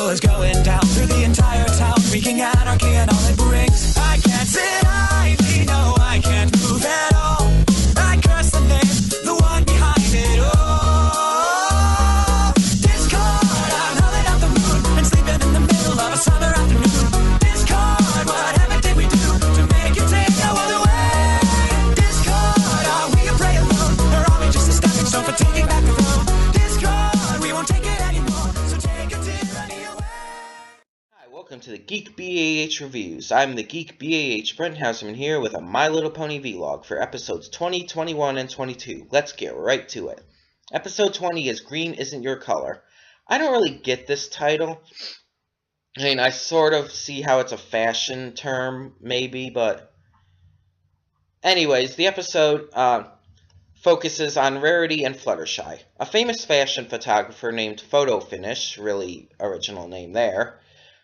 trouble is going down through the entire town, wreaking anarchy and all it brings. I can't sit idly, no, I can't move at all. I curse the name, the one behind it all. Discord, I'm howling out the moon and sleeping in the middle of a summer afternoon. Discord, whatever did we do to make you take our world away? Discord, are we a prey alone, or are we just a stepping stone for taking back the road? Discord, we won't take it anymore, so take a tyranny away. Hi, welcome to the Geek BAH Reviews. I'm the Geek BAH Brent Houserman here with a My Little Pony vlog for episodes 20, 21, and 22. Let's get right to it. Episode 20 is Green Isn't Your Color. I don't really get this title. I mean, I sort of see how it's a fashion term, maybe, but... Anyways, the episode focuses on Rarity and Fluttershy. A famous fashion photographer named Photo Finish, really original name there,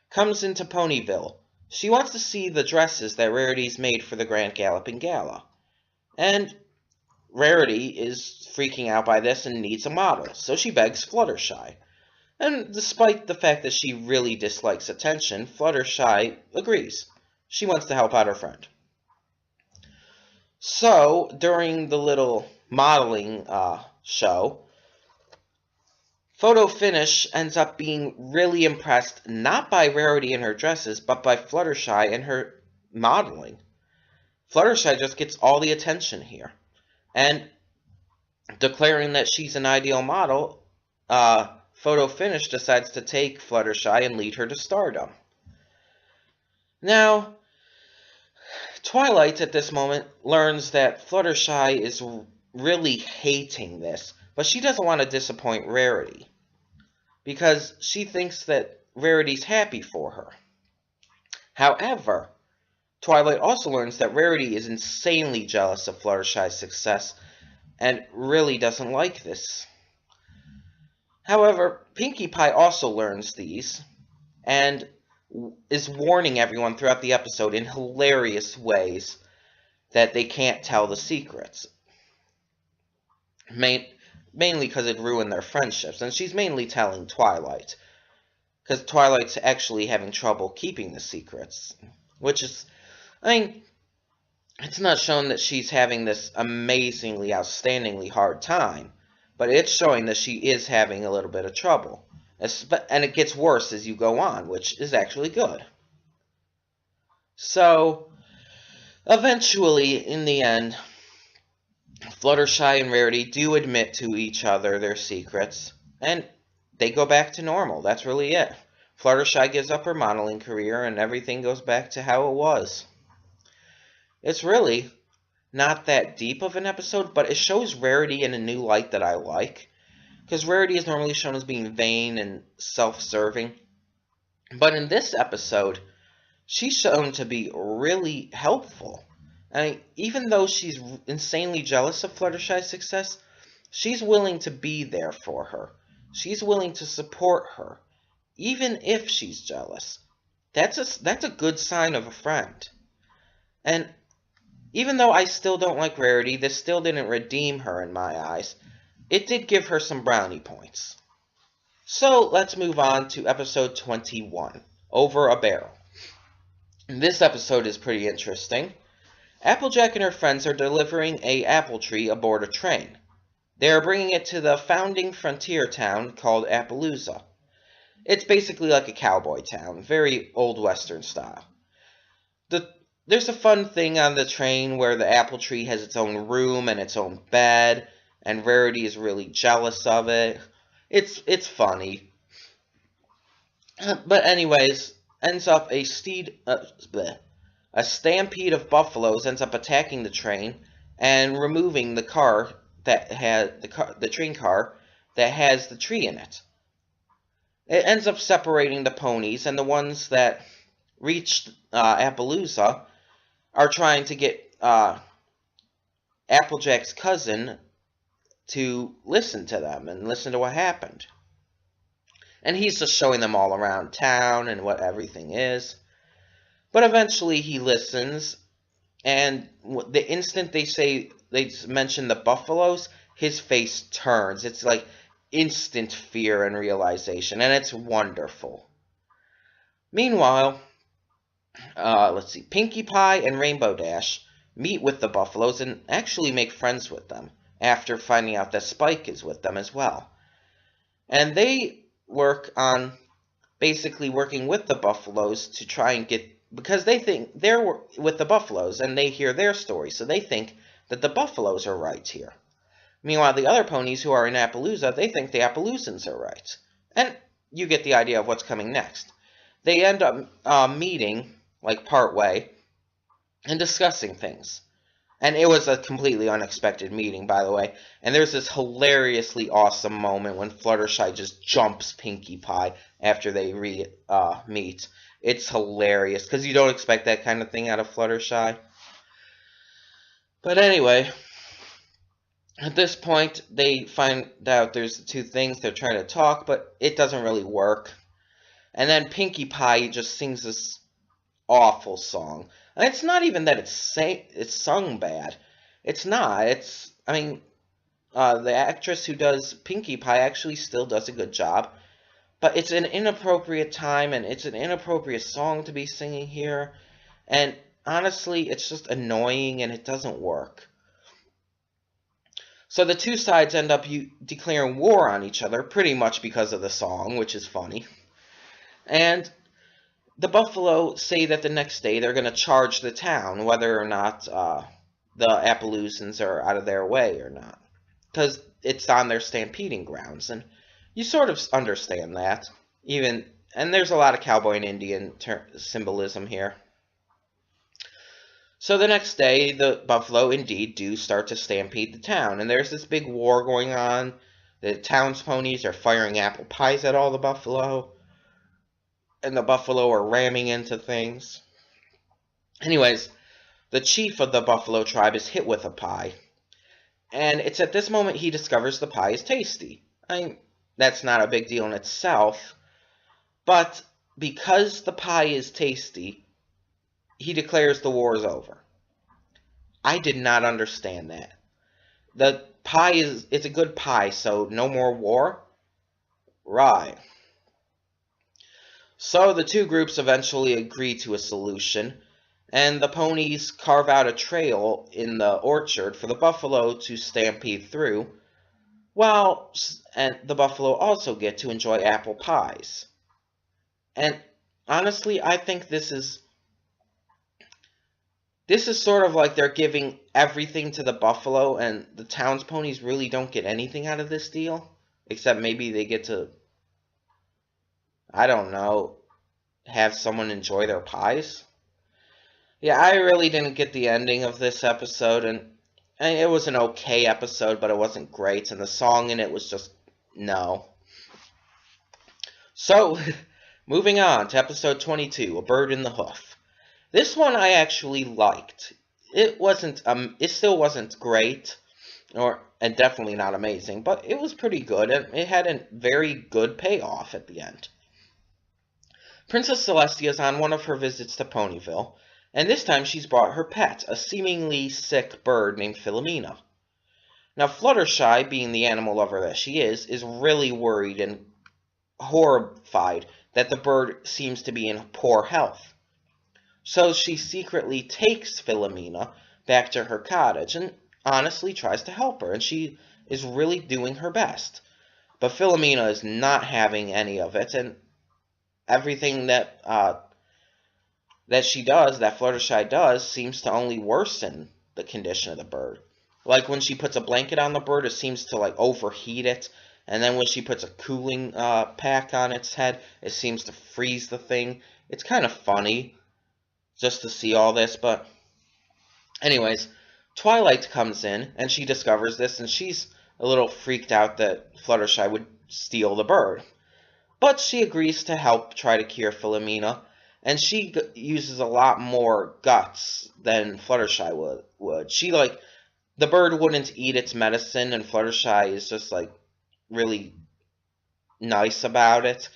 comes into Ponyville. She wants to see the dresses that Rarity's made for the Grand Galloping Gala. And Rarity is freaking out by this and needs a model, so she begs Fluttershy. And despite the fact that she really dislikes attention, Fluttershy agrees. She wants to help out her friend. So, during the little modeling show, Photo Finish ends up being really impressed not by Rarity and her dresses, but by Fluttershy and her modeling. Fluttershy just gets all the attention here. And declaring that she's an ideal model, Photo Finish decides to take Fluttershy and lead her to stardom. Now, Twilight at this moment learns that Fluttershy is really hating this, but she doesn't want to disappoint Rarity, because she thinks that Rarity's happy for her. However, Twilight also learns that Rarity is insanely jealous of Fluttershy's success, and really doesn't like this. However, Pinkie Pie also learns these, and is warning everyone throughout the episode in hilarious ways that they can't tell the secrets. Mainly because it'd ruin their friendships, and she's mainly telling Twilight, because Twilight's actually having trouble keeping the secrets, which is, I mean, it's not shown that she's having this amazingly, outstandingly hard time, but it's showing that she is having a little bit of trouble, and it gets worse as you go on, which is actually good. So, eventually, in the end, Fluttershy and Rarity do admit to each other their secrets, and they go back to normal. That's really it. Fluttershy gives up her modeling career, and everything goes back to how it was. It's really not that deep of an episode, but it shows Rarity in a new light that I like, because Rarity is normally shown as being vain and self-serving, but in this episode, she's shown to be really helpful. I mean, even though she's insanely jealous of Fluttershy's success, she's willing to be there for her. She's willing to support her, even if she's jealous. That's a good sign of a friend. And even though I still don't like Rarity, this still didn't redeem her in my eyes. It did give her some brownie points. So let's move on to episode 21, Over a Barrel. This episode is pretty interesting. Applejack and her friends are delivering an apple tree aboard a train. They are bringing it to the founding frontier town called Appaloosa. It's basically like a cowboy town, very old western style. There's a fun thing on the train where the apple tree has its own room and its own bed, and Rarity is really jealous of it. It's funny. But anyways, ends up a stampede of buffaloes ends up attacking the train and removing the car that had the train car that has the tree in it. It ends up separating the ponies, and the ones that reached Appaloosa are trying to get Applejack's cousin to listen to them and listen to what happened. And he's just showing them all around town and what everything is. But eventually he listens, and the instant they mention the buffaloes, his face turns. It's like instant fear and realization, and it's wonderful. Meanwhile, let's see, Pinkie Pie and Rainbow Dash meet with the Buffaloes and actually make friends with them after finding out that Spike is with them as well. And they work on basically working with the Buffaloes to try and get, because they think they're with the Buffaloes and they hear their story, so they think that the Buffaloes are right here. Meanwhile, the other ponies who are in Appaloosa, they think the Appaloosans are right. And you get the idea of what's coming next. They end up meeting, like partway, and discussing things. And it was a completely unexpected meeting, by the way. And there's this hilariously awesome moment when Fluttershy just jumps Pinkie Pie after they meet. It's hilarious, because you don't expect that kind of thing out of Fluttershy. But anyway, at this point, they find out there's the two things. They're trying to talk, but it doesn't really work. And then Pinkie Pie just sings this awful song. And it's not even that it's sung bad. It's not. The actress who does Pinkie Pie actually still does a good job. But it's an inappropriate time, and it's an inappropriate song to be singing here. And honestly, it's just annoying, and it doesn't work. So the two sides end up declaring war on each other, pretty much because of the song, which is funny. And the Buffalo say that the next day they're going to charge the town, whether or not the Appaloosans are out of their way or not. Because it's on their stampeding grounds, and you sort of understand that. And there's a lot of cowboy and Indian symbolism here. So the next day, the Buffalo indeed do start to stampede the town, and there's this big war going on. The town's ponies are firing apple pies at all the Buffalo, and the Buffalo are ramming into things. Anyways, the chief of the Buffalo tribe is hit with a pie, and it's at this moment he discovers the pie is tasty. That's not a big deal in itself, but because the pie is tasty, he declares the war is over. I did not understand that. The pie it's a good pie, so no more war? Right. So the two groups eventually agree to a solution, and the ponies carve out a trail in the orchard for the Buffalo to stampede through, and the Buffalo also get to enjoy apple pies. And honestly, I think this is sort of like they're giving everything to the Buffalo, and the town's ponies really don't get anything out of this deal, except maybe they get to, I don't know, have someone enjoy their pies. Yeah, I really didn't get the ending of this episode, and it was an okay episode, but it wasn't great, and the song in it was just, no. So, moving on to episode 22, A Bird in the Hoof. This one I actually liked. It still wasn't great, and definitely not amazing, but it was pretty good, and it had a very good payoff at the end. Princess Celestia is on one of her visits to Ponyville, and this time she's brought her pet, a seemingly sick bird named Philomena. Now Fluttershy, being the animal lover that she is really worried and horrified that the bird seems to be in poor health. So she secretly takes Philomena back to her cottage and honestly tries to help her, and she is really doing her best. But Philomena is not having any of it, and everything that she does, that Fluttershy does, seems to only worsen the condition of the bird. Like when she puts a blanket on the bird, it seems to like overheat it, and then when she puts a cooling pack on its head, it seems to freeze the thing. It's kind of funny just to see all this, but anyways, Twilight comes in, and she discovers this, and she's a little freaked out that Fluttershy would steal the bird. But she agrees to help try to cure Philomena, and she uses a lot more guts than Fluttershy would. The bird wouldn't eat its medicine, and Fluttershy is just, like, really nice about it.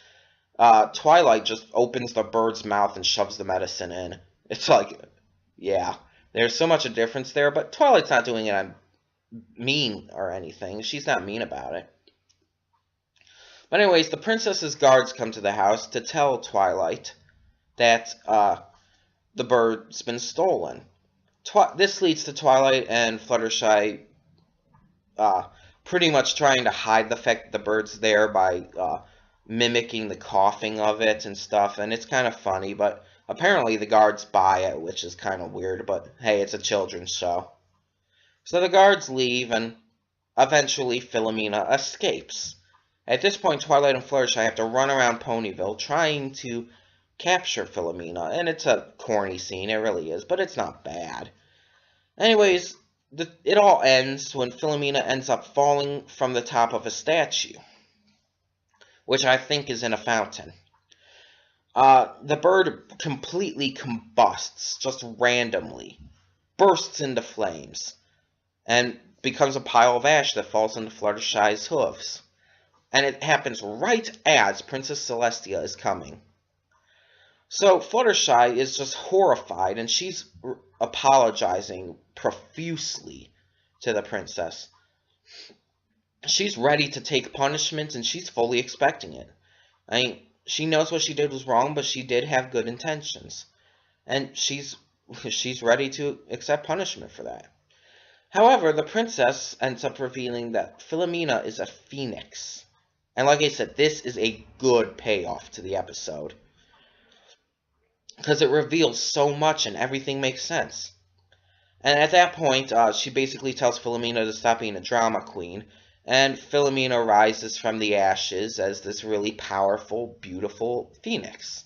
Twilight just opens the bird's mouth and shoves the medicine in. It's like, yeah, there's so much a difference there, but Twilight's not doing it mean or anything. She's not mean about it. But anyways, the princess's guards come to the house to tell Twilight that the bird's been stolen. This leads to Twilight and Fluttershy pretty much trying to hide the fact that the bird's there by mimicking the coughing of it and stuff, and it's kind of funny, but apparently the guards buy it, which is kind of weird, but hey, it's a children's show. So the guards leave, and eventually Philomena escapes. At this point, Twilight and Fluttershy have to run around Ponyville trying to capture Philomena, and it's a corny scene, it really is, but it's not bad. Anyways, it all ends when Philomena ends up falling from the top of a statue, which I think is in a fountain. The bird completely combusts, just randomly, bursts into flames, and becomes a pile of ash that falls into Fluttershy's hooves. And it happens right as Princess Celestia is coming. So Fluttershy is just horrified, and she's apologizing profusely to the princess. She's ready to take punishment, and she's fully expecting it. I mean, she knows what she did was wrong, but she did have good intentions. And she's ready to accept punishment for that. However, the princess ends up revealing that Philomena is a phoenix. And like I said, this is a good payoff to the episode, because it reveals so much and everything makes sense. And at that point, she basically tells Philomena to stop being a drama queen, and Philomena rises from the ashes as this really powerful, beautiful phoenix.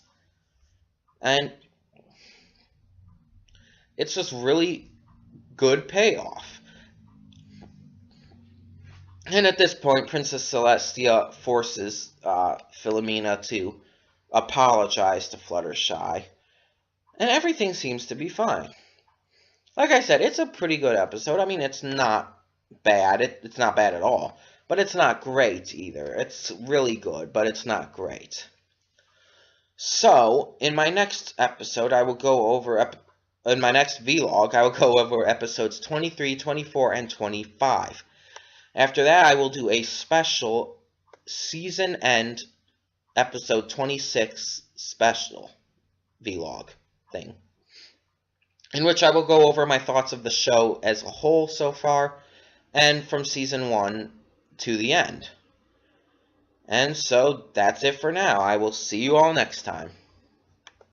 And it's just really good payoff. And at this point, Princess Celestia forces Philomena to apologize to Fluttershy, and everything seems to be fine. Like I said, it's a pretty good episode. I mean, it's not bad. It's not bad at all. But it's not great either. It's really good, but it's not great. So, in my next episode, I will go over... in my next vlog, I will go over episodes 23, 24, and 25. After that, I will do a special season end episode 26 special vlog thing, in which I will go over my thoughts of the show as a whole so far, and from season 1 to the end. And so, that's it for now. I will see you all next time.